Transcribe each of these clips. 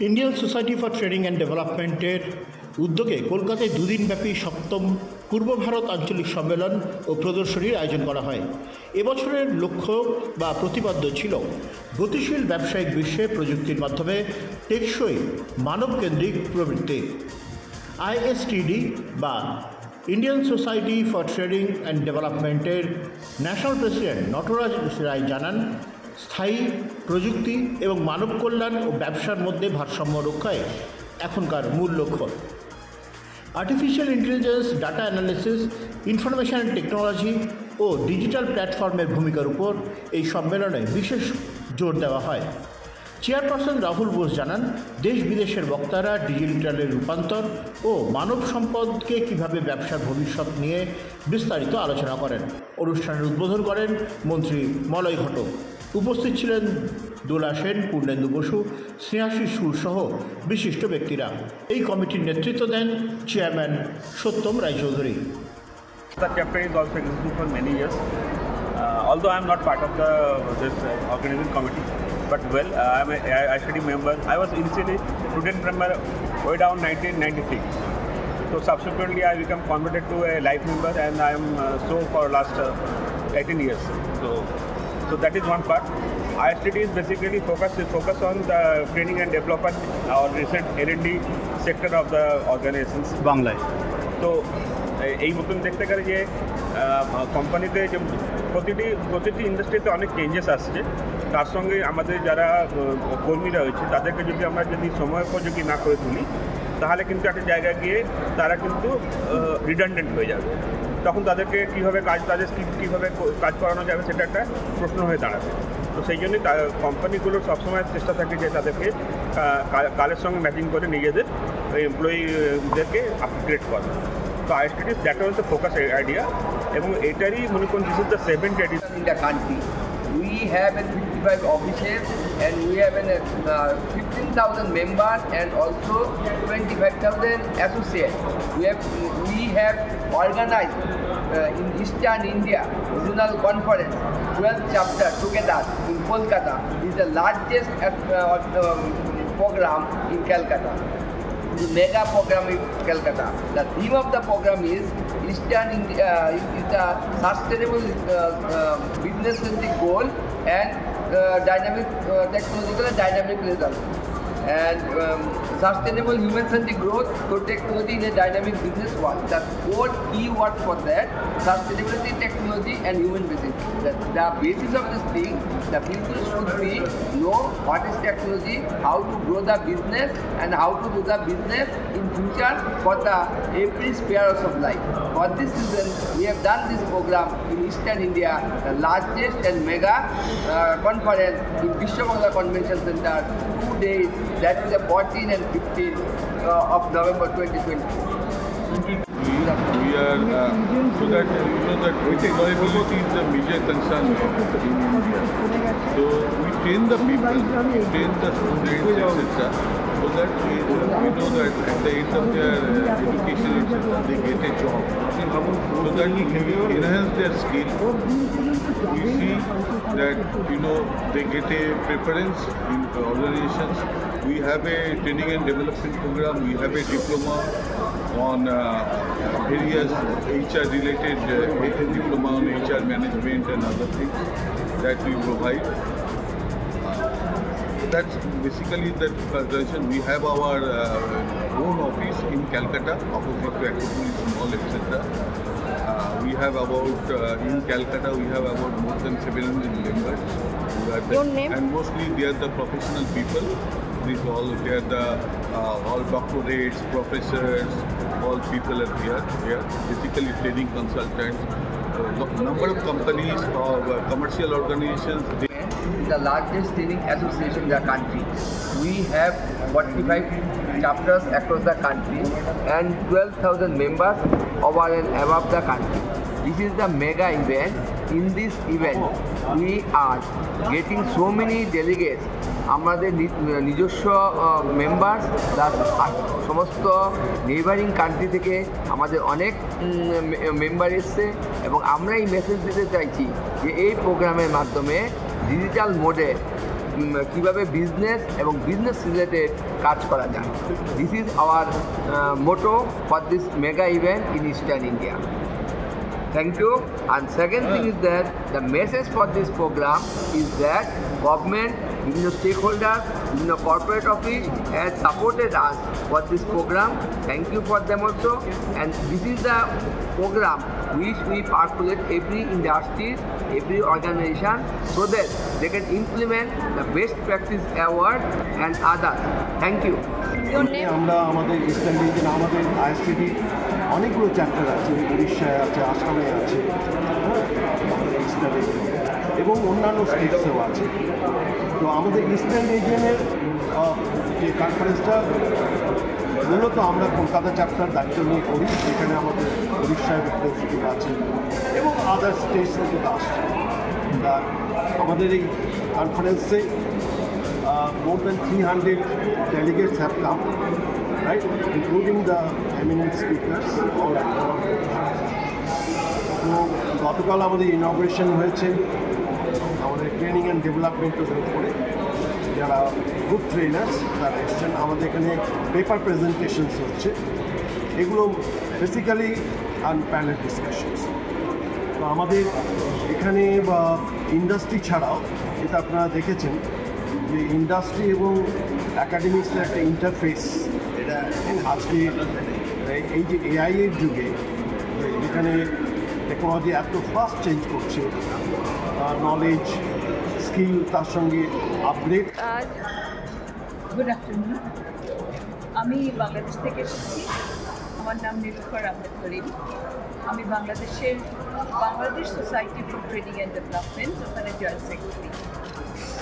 Indian society for training and ডেভেলপমেন্টের উদ্যোগে কলকাতায় দুদিনব্যাপী সপ্তম পূর্ব ভারত আঞ্চলিক সম্মেলন ও প্রদর্শনীর আয়োজন করা হয়। এবছরের লক্ষ্য বা প্রতিপাদ্য ছিল গতিশীল ব্যবসায়িক বিশ্বে প্রযুক্তির মাধ্যমে টেকসই মানবকেন্দ্রিক প্রবৃত্তি। আইএসটিডি বা Indian society for training and ডেভেলপমেন্টের ন্যাশনাল প্রেসিডেন্ট নটরাজ রায় জানান, স্থায়ী প্রযুক্তি এবং মানব কল্যাণ ও ব্যবসার মধ্যে ভারসাম্য রক্ষায় এখনকার মূল লক্ষ্য। Artificial intelligence, data analysis, information technology ও ডিজিটাল প্ল্যাটফর্মের ভূমিকার উপর এই সম্মেলনে বিশেষ জোর দেওয়া হয়। চেয়ারপারসন রাহুল বোস জানান, দেশ বিদেশের বক্তারা ডিজিটালের রূপান্তর ও মানব সম্পদকে কীভাবে ব্যবসার ভবিষ্যৎ নিয়ে বিস্তারিত আলোচনা করেন। অনুষ্ঠানের উদ্বোধন করেন মন্ত্রী মলয় ঘটক। উপস্থিত ছিলেন দোলা সেন, পূর্ণেন্দু বসু, স্নেহাশিস সুর সহ বিশিষ্ট ব্যক্তিরা। এই কমিটির নেতৃত্ব দেন chairman Satyam Roychowdhury. The chapter is also existing for many years. Although I am not part of this organizing committee, but well, I am a IISD member. I was initially student member way down 1996. So subsequently, I become converted to a life member, and I am so for last 18 years. So that is one part. ISTD is basically focus on the training and development or recent L&D sector of the organizations. বাংলায় তো এই মতন দেখতে গেলে যে কোম্পানিতে যে প্রতিটি ইন্ডাস্ট্রিতে অনেক চেঞ্জেস আসছে, তার সঙ্গে আমাদের যারা কর্মীরা রয়েছে তাদেরকে যদি আমরা সময় উপযোগী না করে তুলি, তাহলে কিন্তু একটা জায়গায় গিয়ে তারা কিন্তু রিডান্ডেন্ট হয়ে যাবে। তখন তাদেরকে কীভাবে কীভাবে কাজ করানো যাবে সেটা একটা প্রশ্ন হয়ে দাঁড়াবে। তো সেই জন্যই কোম্পানিগুলোর সবসময় চেষ্টা থাকে যে তাদেরকে কালের সঙ্গে ম্যাচিং করে নিজেদের এমপ্লয়িদেরকে আপগ্রেড করা। So ISTD, that was the focus idea, এবং এটারই মনে করুন this is the 7th edition in the country. We have 55 offices and we have 15,000 members and also 25,000 associates. We have organized in Eastern India regional conference 12 chapters together in Kolkata. This is the largest program in Calcutta. The mega program in Calcutta. The theme of the program is Eastern India is the sustainable business-centric goal and dynamic technological and dynamic results, and sustainable human-centric growth through technology in a dynamic business world. The core key word for that: sustainability, technology, and human basis. The basis of this thing, the people should know what is technology, how to grow the business, and how to do the business in future for the every spheres of life. For this reason, we have done this program in Eastern India, the largest and mega conference in Vishwamangala Convention Center, 2 days. That is the 14 and 15 of November 2020. We are so that that employability is a major concern in India. So we train the people, we train the students, etc. So that we know that at the end of their education, they get a job. So that we enhance their skill. We see that they get a preference in organizations. We have a training and development program. We have a diploma on various HR-related diploma on HR management and other things that we provide. That's basically the organization. We have our own office in Calcutta, opposite to Acropolis Mall, etc. We have about in Calcutta we have about more than 700 members. Your name? And mostly they are the professional people. These they are the all doctorates, professors, all people are here. They are basically training consultants. Number of companies or commercial organizations. The largest training association in the country. We have 45 chapters across the country and 12,000 members over and above the country. This is the mega event. In this event, we are getting so many delegates. আমাদের নিজস্ব members plus সমস্ত neighbouring country থেকে আমাদের অনেক member এসছে, এবং আমরা এই মেসেজ দিতে চাইছি যে এই প্রোগ্রামের মাধ্যমে ডিজিটাল মোডে কীভাবে বিজনেস এবং বিজনেস রিলেটেড কাজ করা যায়। This is our Moto for this mega event in eastern India. Thank you. And second thing is that the message for this program is that government, stakeholders, corporate office has supported us for this program. Thank you for them also. And this is the program which we percolate every industry, every organization, so that they can implement the best practice award and others. Thank you. Your name? আমরা আমাদের eastern reason আমাদের আইএসটিডি অনেকগুলো chapter আছে, উড়িষ্যায় আছে, আসামে আছে, eastern reason এবং অন্যান্য স্টেটসেও আছে। তো আমাদের ইস্টার্ন রিজনের যে কনফারেন্সটা মূলত আমরা কলকাতা চ্যাপ্টার দায়িত্ব নিয়ে করি, সেখানে আমাদের উড়িষ্যায় রিপ্রেজেন্টেটিভ আছে এবং আদার স্টেটস থেকে আসছে। আমাদের এই কনফারেন্সে more than 300 delegates have come, right, including the eminent speakers. তো গতকাল আমাদের ইনগ্রেশন হয়েছে আমাদের ট্রেনিং অ্যান্ড ডেভেলপমেন্টের উপরে, যারা গুড ট্রেনার্স তারা এসছেন। আমাদের এখানে পেপার প্রেজেন্টেশনস হচ্ছে, এগুলো বেসিক্যালি প্যানেল ডিসকাশনস। তো আমাদের এখানে ইন্ডাস্ট্রি ছাড়াও, এটা আপনারা দেখেছেন যে ইন্ডাস্ট্রি এবং অ্যাকাডেমিক্সের একটা ইন্টারফেস, এটা আজকে এই যে এআই এর যুগে যেখানে টেকনোলজি এত ফাস্ট চেঞ্জ করছে, নলেজ স্কিল তার সঙ্গে আপগ্রেড। গুড আফটারনুন, আমি বাংলাদেশ থেকে এসেছি। আমার নাম নিলুফার আহমেদ করিম। আমি Bangladesh society for training and development, ওখানে জয়েন্ট সেক্রেটারি।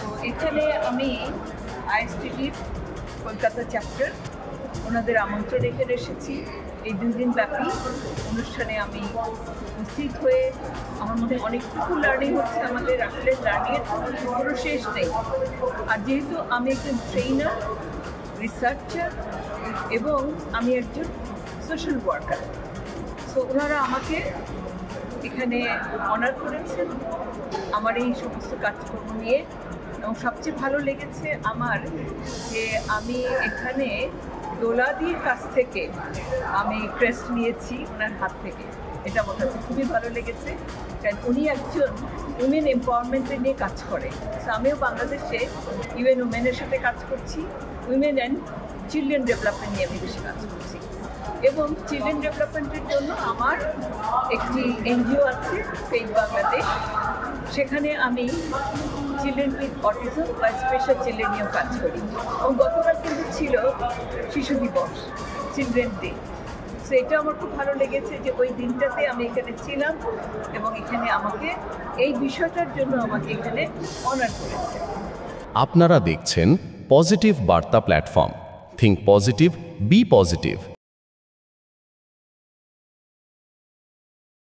তো এখানে আমি আইএসটিডির কলকাতা চ্যাপ্টার, ওনাদের আমন্ত্রণ এখানে এসেছি। এই 2 দিন ব্যাপী অনুষ্ঠানে আমি উপস্থিত হয়ে আমার মধ্যে অনেকটুকু লার্নিং হচ্ছে। আমাদের আসলে লার্নিংয়ের কোনো শেষ নেই। আর যেহেতু আমি একজন ট্রেনার, রিসার্চার এবং আমি একজন সোশ্যাল ওয়ার্কার, সো ওনারা আমাকে এখানে অনার করেছেন আমার এই সমস্ত কাজকর্ম নিয়ে। এবং সবচেয়ে ভালো লেগেছে আমার যে আমি এখানে দোলাদির কাছ থেকে আমি ক্রেস্ট নিয়েছি ওনার হাত থেকে। এটা আমার কাছে খুবই ভালো লেগেছে, কারণ উনি একজন উইমেন এম্পাওয়ারমেন্ট নিয়ে কাজ করে। সো আমিও বাংলাদেশে ইউএন উমেনের সাথে কাজ করছি, উইমেন অ্যান্ড চিলড্রেন ডেভেলপমেন্ট নিয়ে আমি বেশি কাজ করছি। এবং চিলড্রেন ডেভেলপমেন্টের জন্য আমার একটি এনজিও আছে, ফেইথ বাংলাদেশ। সেখানে আমি চিলড্রেন উইথ অটিজম বা স্পেশাল চিলড্রেন নিয়েও কাজ করি। এবং গতকাল কিন্তু ছিল শিশু দিবস, চিলড্রেন ডে। সো এটা আমার খুব ভালো লেগেছে যে ওই দিনটাতে আমি এখানে ছিলাম এবং এখানে আমাকে এই বিষয়টার জন্য আমাকে এখানে অনার করেছে। আপনারা দেখছেন পজিটিভ বার্তা platform. Think positive, be positive.